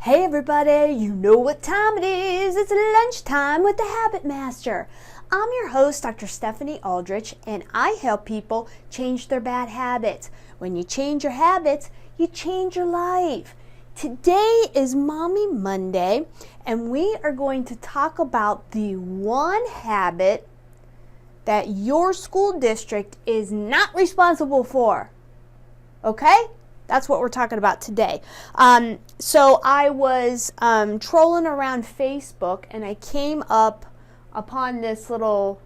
Hey everybody, you know what time it is. It's lunchtime with the Habit Master. I'm your host, Dr. Stephanie Aldrich, and I help people change their bad habits. When you change your habits, you change your life. Today is Mommy Monday, and we are going to talk about the one habit that your school district is not responsible for. Okay? That's what we're talking about today. So I was trolling around Facebook, and I came upon this little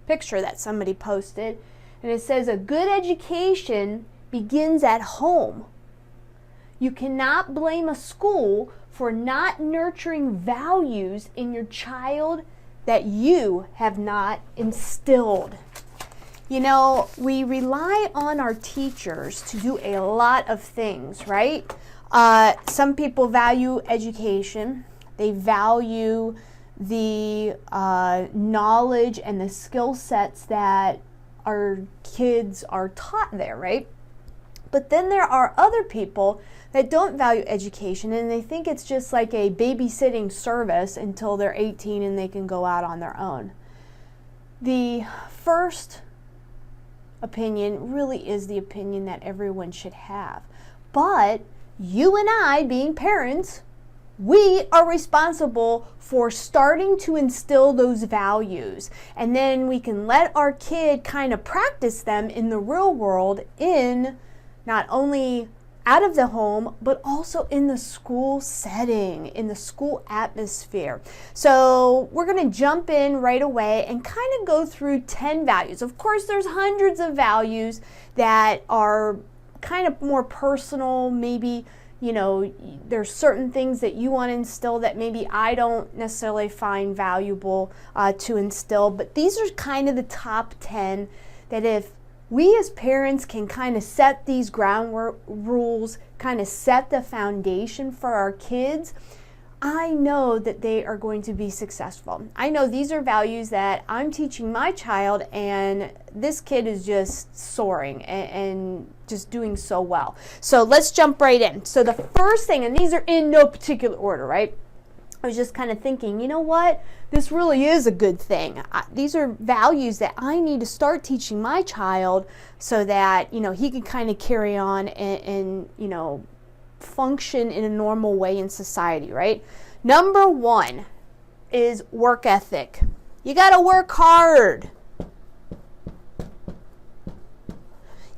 picture that somebody posted, and it says, a good education begins at home. You cannot blame a school for not nurturing values in your child that you have not instilled. You know, we rely on our teachers to do a lot of things, right? Some people value education. They value the knowledge and the skill sets that our kids are taught there, right? But then there are other people that don't value education, and they think it's just like a babysitting service until they're 18 and they can go out on their own. The first opinion really is the opinion that everyone should have. But you and I, being parents, we are responsible for starting to instill those values. And then we can let our kid kind of practice them in the real world, in not only out of the home, but also in the school setting, in the school atmosphere. So we're going to jump in right away and kind of go through 10 values. Of course, there's hundreds of values that are kind of more personal. Maybe, you know, there's certain things that you want to instill that maybe I don't necessarily find valuable to instill. But these are kind of the top 10 that if we as parents can kind of set these ground rules, kind of set the foundation for our kids, I know that they are going to be successful. I know these are values that I'm teaching my child, and this kid is just soaring and just doing so well. So let's jump right in. So the first thing, and these are in no particular order, right? I was just kind of thinking, you know what? This really is a good thing. These are values that I need to start teaching my child so that, you know, he can kind of carry on and you know, function in a normal way in society, right? Number one is work ethic. You got to work hard.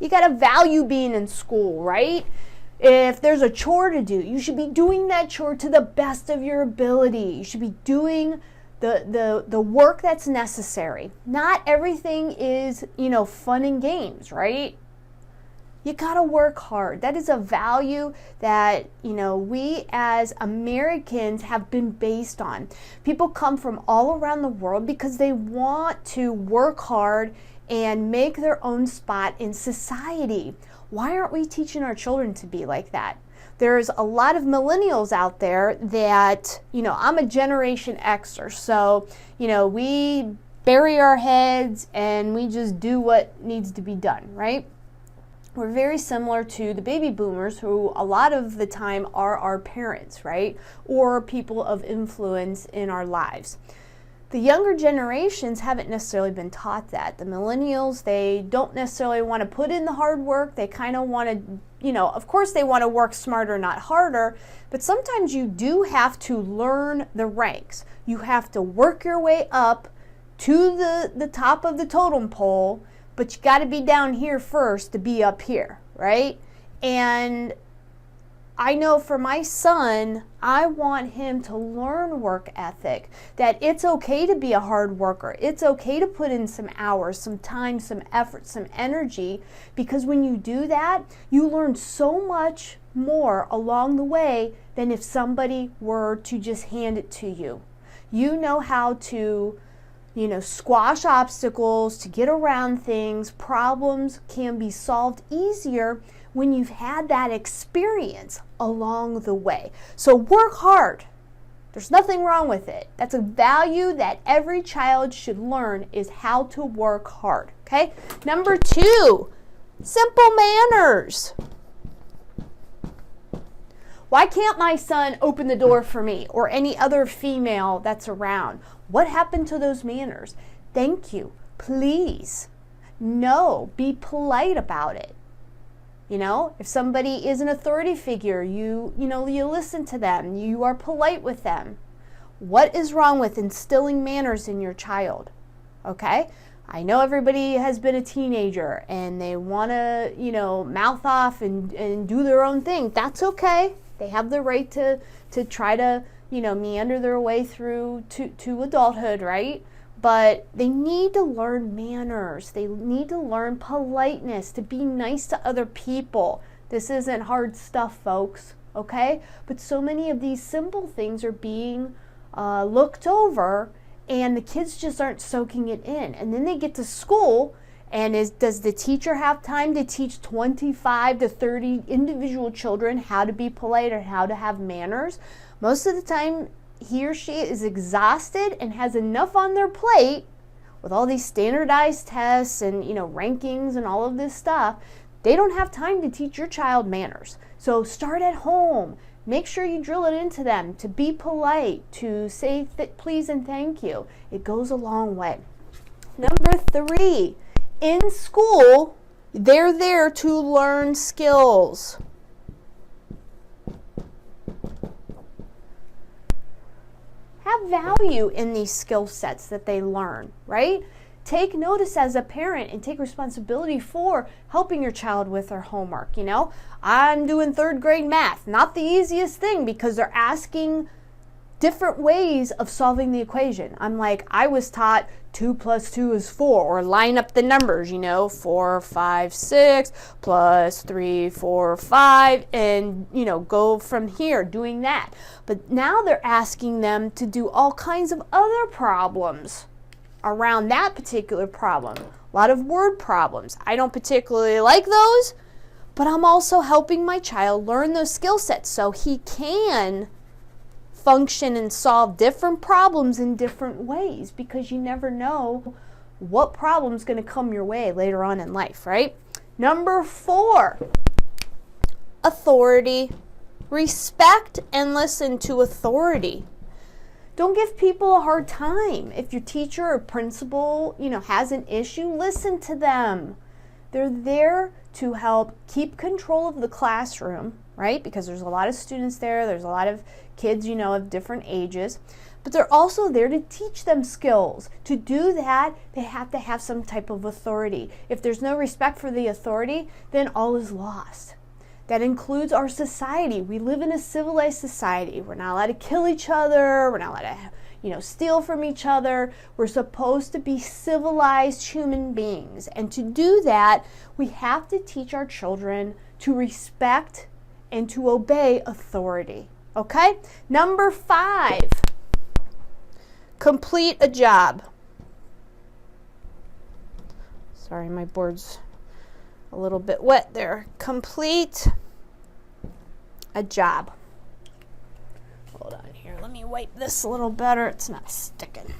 You got to value being in school, right? If there's a chore to do, you should be doing that chore to the best of your ability. You should be doing the work that's necessary. Not everything is, you know, fun and games, right? You gotta work hard. That is a value that, you know, we as Americans have been based on. People come from all around the world because they want to work hard and make their own spot in society. Why aren't we teaching our children to be like that? There's a lot of millennials out there that, you know, I'm a Generation Xer, so, you know, we bury our heads and we just do what needs to be done, right? We're very similar to the baby boomers, who a lot of the time are our parents, right? Or people of influence in our lives. The younger generations haven't necessarily been taught that. The millennials, they don't necessarily want to put in the hard work. They kind of want to, you know, of course they want to work smarter, not harder, but sometimes you do have to learn the ranks. You have to work your way up to the top of the totem pole, but you got to be down here first to be up here, right? And I know for my son, I want him to learn work ethic, that it's okay to be a hard worker. It's okay to put in some hours, some time, some effort, some energy, because when you do that, you learn so much more along the way than if somebody were to just hand it to you. You know how to, you know, squash obstacles, to get around things. Problems can be solved easier when you've had that experience along the way. So work hard. There's nothing wrong with it. That's a value that every child should learn, is how to work hard. Okay? Number 2, simple manners. Why can't my son open the door for me or any other female that's around? What happened to those manners? Thank you. Please. No. Be polite about it. You know, if somebody is an authority figure, you listen to them. You are polite with them. What is wrong with instilling manners in your child? Okay? I know everybody has been a teenager and they want to, mouth off and do their own thing. That's okay. They have the right to try to, meander their way through to adulthood, right? But they need to learn manners. They need to learn politeness, to be nice to other people. This isn't hard stuff, folks, okay? But so many of these simple things are being looked over, and the kids just aren't soaking it in. And then they get to school, and does the teacher have time to teach 25 to 30 individual children how to be polite or how to have manners? Most of the time, he or she is exhausted and has enough on their plate with all these standardized tests and, rankings and all of this stuff. They don't have time to teach your child manners. So start at home. Make sure you drill it into them to be polite, to say please and thank you. It goes a long way. Number 3, in school, they're there to learn skills. Have value in these skill sets that they learn, right? Take notice as a parent and take responsibility for helping your child with their homework. I'm doing 3rd grade math. Not the easiest thing because they're asking different ways of solving the equation. I'm like, I was taught 2 plus 2 is 4, or line up the numbers, 4, 5, 6, plus 3, 4, 5, and, go from here doing that. But now they're asking them to do all kinds of other problems around that particular problem. A lot of word problems. I don't particularly like those, but I'm also helping my child learn those skill sets so he can function and solve different problems in different ways, because you never know what problem's going to come your way later on in life, right? Number 4, authority. Respect and listen to authority. Don't give people a hard time. If your teacher or principal, has an issue, listen to them. They're there to help keep control of the classroom, right? Because there's a lot of students there. There's a lot of kids, of different ages. But they're also there to teach them skills. To do that, they have to have some type of authority. If there's no respect for the authority, then all is lost. That includes our society. We live in a civilized society. We're not allowed to kill each other. We're not allowed to, steal from each other. We're supposed to be civilized human beings. And to do that, we have to teach our children to respect and to obey authority. Okay? Number 5, complete a job. Sorry, my board's a little bit wet there. Complete a job. Hold on here. Let me wipe this a little better. It's not sticking.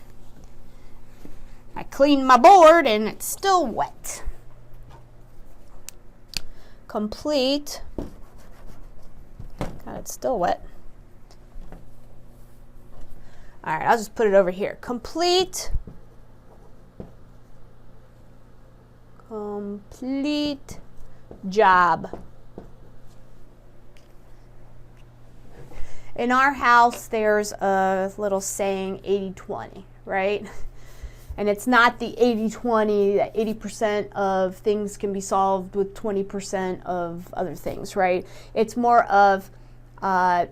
I cleaned my board and it's still wet. Complete. God, it's still wet. All right, I'll just put it over here. Complete job. In our house, there's a little saying, 80-20, right? And it's not the 80-20, that 80% of things can be solved with 20% of other things, right? It's more of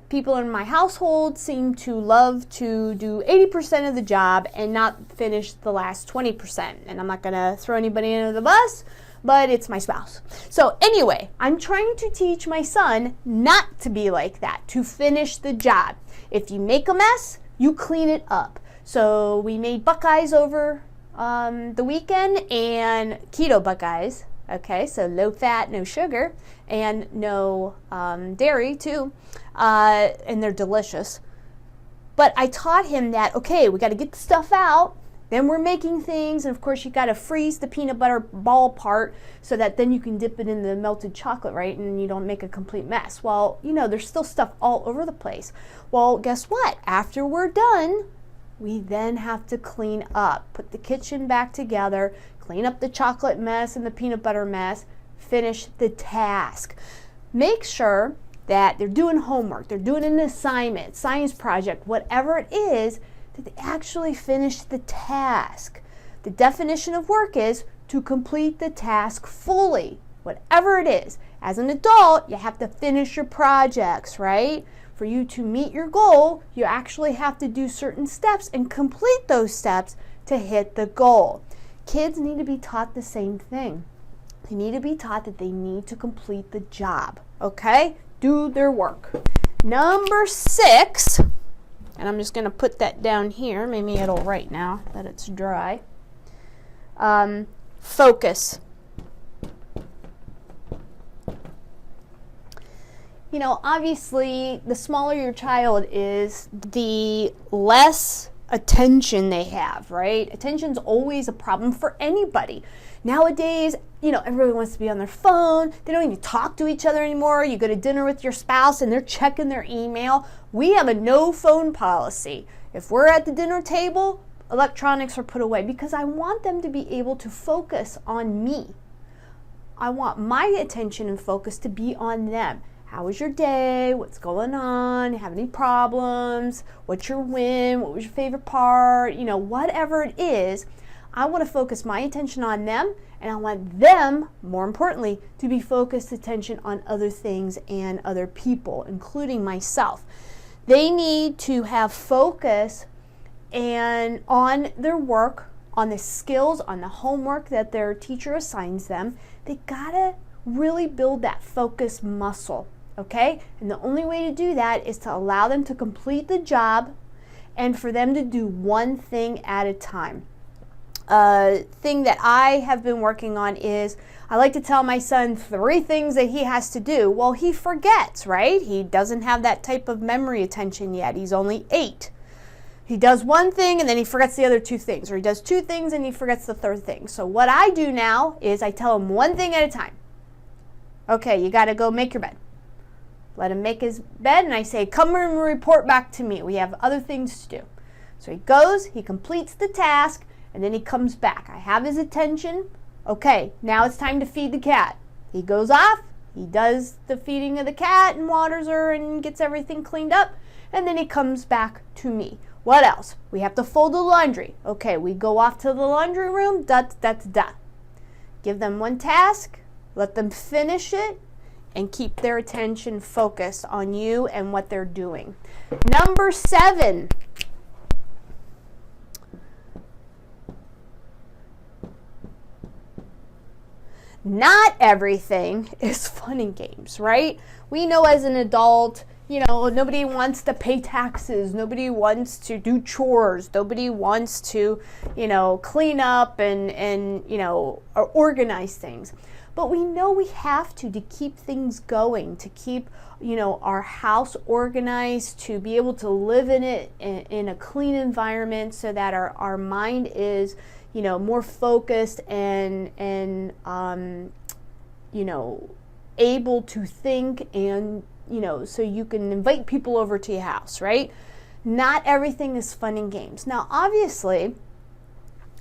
people in my household seem to love to do 80% of the job and not finish the last 20%. And I'm not going to throw anybody under the bus, but it's my spouse. So anyway, I'm trying to teach my son not to be like that, to finish the job. If you make a mess, you clean it up. So we made Buckeyes over the weekend, and keto Buckeyes. Okay, so low fat, no sugar, and no dairy too, and they're delicious. But I taught him that, okay, we got to get the stuff out, Then we're making things, and of course you got to freeze the peanut butter ball part so that then you can dip it in the melted chocolate, right? And you don't make a complete mess. Well, there's still stuff all over the place. Well, guess what? After we're done, we then have to clean up, put the kitchen back together, clean up the chocolate mess and the peanut butter mess, finish the task. Make sure that they're doing homework, they're doing an assignment, science project, whatever it is, that they actually finish the task. The definition of work is to complete the task fully, whatever it is. As an adult, you have to finish your projects, right? For you to meet your goal, you actually have to do certain steps and complete those steps to hit the goal. Kids need to be taught the same thing. They need to be taught that they need to complete the job, okay? Do their work. Number 6, and I'm just going to put that down here. Maybe it'll write now that it's dry. Focus. Obviously, the smaller your child is, the less attention they have, right? Attention's always a problem for anybody. Nowadays, everybody wants to be on their phone. They don't even talk to each other anymore. You go to dinner with your spouse and they're checking their email. We have a no phone policy. If we're at the dinner table, electronics are put away because I want them to be able to focus on me. I want my attention and focus to be on them. How was your day? What's going on? Have any problems? What's your win? What was your favorite part? Whatever it is, I want to focus my attention on them, and I want them, more importantly, to be focused attention on other things and other people, including myself. They need to have focus and on their work, on the skills, on the homework that their teacher assigns them. They gotta really build that focus muscle, okay? And the only way to do that is to allow them to complete the job and for them to do one thing at a time. Thing that I have been working on is I like to tell my son 3 things that he has to do. Well, he forgets, right? He doesn't have that type of memory attention yet. He's only 8. He does one thing and then he forgets the other 2 things, or he does 2 things and he forgets the 3rd thing. So what I do now is I tell him one thing at a time. Okay, you got to go make your bed. Let him make his bed, and I say, come and report back to me. We have other things to do. So he goes, he completes the task, and then he comes back. I have his attention. Okay, now it's time to feed the cat. He goes off, he does the feeding of the cat and waters her and gets everything cleaned up, and then he comes back to me. What else? We have to fold the laundry. Okay, we go off to the laundry room, Give them one task, let them finish it, and keep their attention focused on you and what they're doing. Number 7. Not everything is fun and games, right? We know as an adult, nobody wants to pay taxes. Nobody wants to do chores. Nobody wants to, clean up and or organize things. But we know we have to keep things going, to keep, our house organized, to be able to live in it in a clean environment so that our mind is, more focused and able to think and, so you can invite people over to your house, right? Not everything is fun and games. Now, obviously,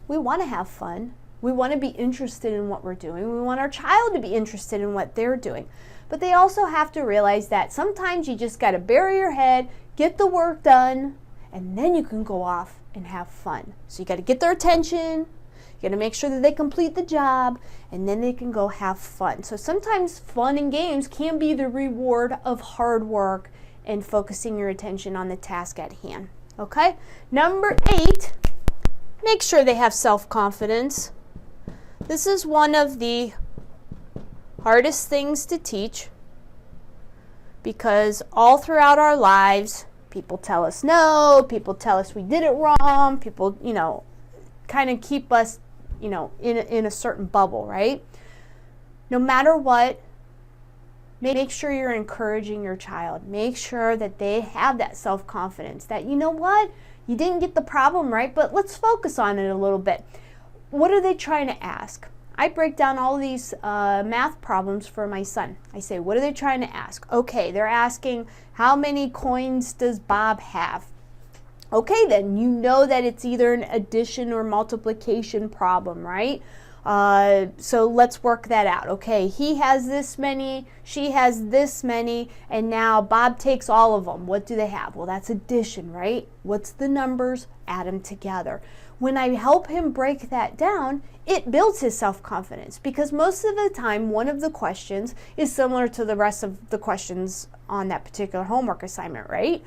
we want to have fun. We want to be interested in what we're doing. We want our child to be interested in what they're doing. But they also have to realize that sometimes you just got to bury your head, get the work done, and then you can go off and have fun. So you got to get their attention. You got to make sure that they complete the job, and then they can go have fun. So sometimes fun and games can be the reward of hard work and focusing your attention on the task at hand. Okay? Number 8, make sure they have self-confidence. This is one of the hardest things to teach because all throughout our lives, people tell us no, people tell us we did it wrong, people, kind of keep us, in a certain bubble, right? No matter what, Make sure you're encouraging your child. Make sure that they have that self-confidence that, you know what, you didn't get the problem right, but let's focus on it a little bit. What are they trying to ask? I break down all these math problems for my son. I say, what are they trying to ask? Okay, they're asking, how many coins does Bob have? Okay, then you know that it's either an addition or multiplication problem, right? So let's work that out. Okay, he has this many, she has this many, and now Bob takes all of them. What do they have? Well, that's addition, right? What's the numbers? Add them together. When I help him break that down, it builds his self-confidence, because most of the time one of the questions is similar to the rest of the questions on that particular homework assignment, right?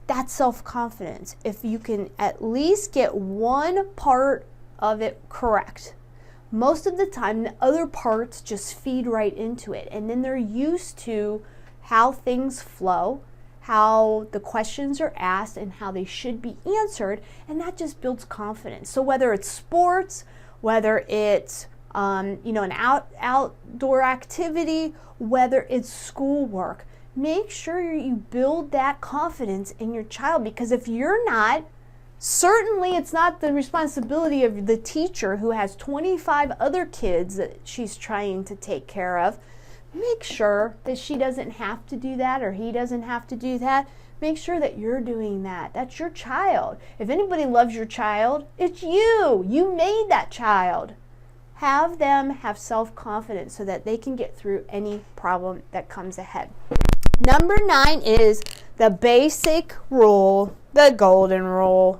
That's self-confidence. If you can at least get one part of it correct, most of the time the other parts just feed right into it, and then they're used to how things flow, how the questions are asked, and how they should be answered, and that just builds confidence. So whether it's sports, whether it's an outdoor activity, whether it's schoolwork, make sure you build that confidence in your child, because if you're not, certainly it's not the responsibility of the teacher who has 25 other kids that she's trying to take care of. Make sure that she doesn't have to do that, or he doesn't have to do that. Make sure that you're doing that. That's your child. If anybody loves your child, it's you. You made that child. Have them have self-confidence so that they can get through any problem that comes ahead. Number 9 is the basic rule, the golden rule.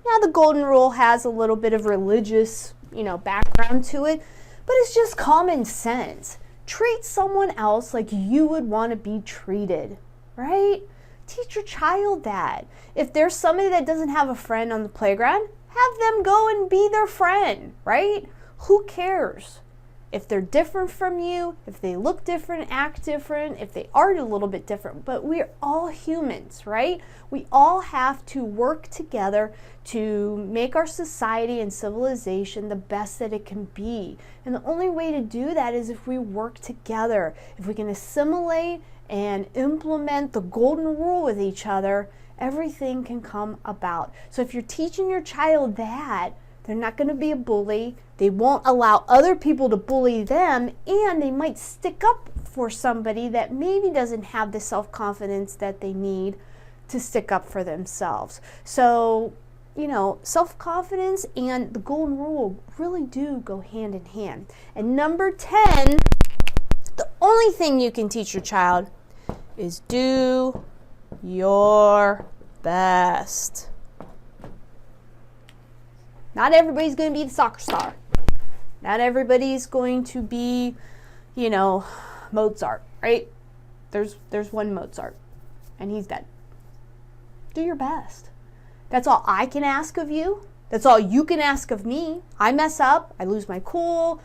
Now, the golden rule has a little bit of religious, background to it, but it's just common sense. Treat someone else like you would want to be treated, right? Teach your child that. If there's somebody that doesn't have a friend on the playground, have them go and be their friend, right? Who cares? If they're different from you, if they look different, act different, if they are a little bit different, but we're all humans, right? We all have to work together to make our society and civilization the best that it can be. And the only way to do that is if we work together. If we can assimilate and implement the golden rule with each other, everything can come about. So if you're teaching your child that, they're not going to be a bully. They won't allow other people to bully them, and they might stick up for somebody that maybe doesn't have the self-confidence that they need to stick up for themselves. So, self-confidence and the golden rule really do go hand in hand. And number 10, the only thing you can teach your child is do your best. Not everybody's going to be the soccer star. Not everybody's going to be, Mozart, right? There's one Mozart, and he's dead. Do your best. That's all I can ask of you. That's all you can ask of me. I mess up. I lose my cool.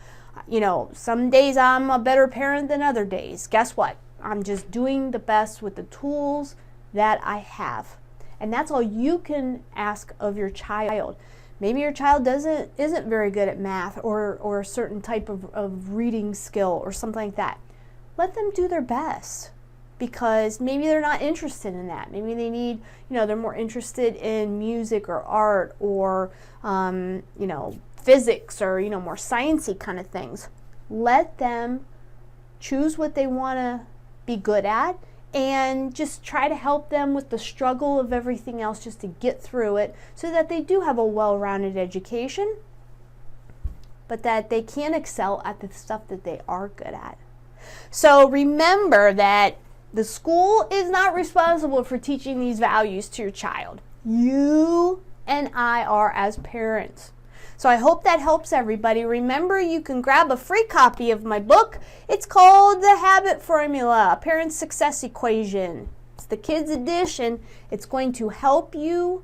Some days I'm a better parent than other days. Guess what? I'm just doing the best with the tools that I have. And that's all you can ask of your child. Maybe your child isn't very good at math or a certain type of reading skill or something like that. Let them do their best, because maybe they're not interested in that. Maybe they need, they're more interested in music or art or, physics or, more sciencey kind of things. Let them choose what they want to be good at, and just try to help them with the struggle of everything else just to get through it, so that they do have a well-rounded education, but that they can excel at the stuff that they are good at. So remember that the school is not responsible for teaching these values to your child. You and I are as parents. So I hope that helps everybody. Remember, you can grab a free copy of my book. It's called The Habit Formula, A Parent's Success Equation. It's the kids edition. It's going to help you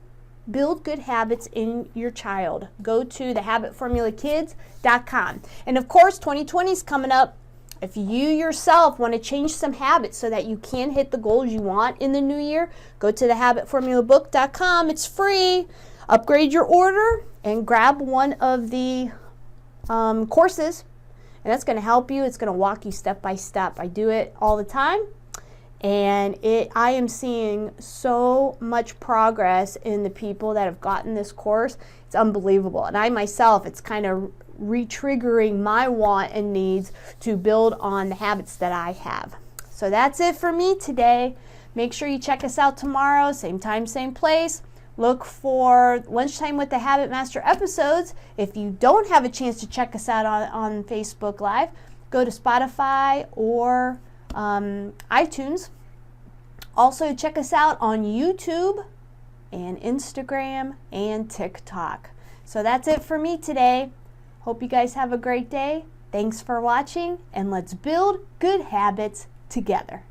build good habits in your child. Go to thehabitformulakids.com. And of course, 2020 is coming up. If you yourself want to change some habits so that you can hit the goals you want in the new year, go to thehabitformulabook.com. It's free. Upgrade your order and grab one of the courses and that's going to help you. It's going to walk you step by step. I do it all the time, and I am seeing so much progress in the people that have gotten this course. It's unbelievable. And I myself, it's kind of re-triggering my want and needs to build on the habits that I have. So that's it for me today. Make sure you check us out tomorrow, same time, same place. Look for Lunchtime with the Habit Master episodes. If you don't have a chance to check us out on Facebook Live, go to Spotify or iTunes. Also, check us out on YouTube and Instagram and TikTok. So that's it for me today. Hope you guys have a great day. Thanks for watching, and let's build good habits together.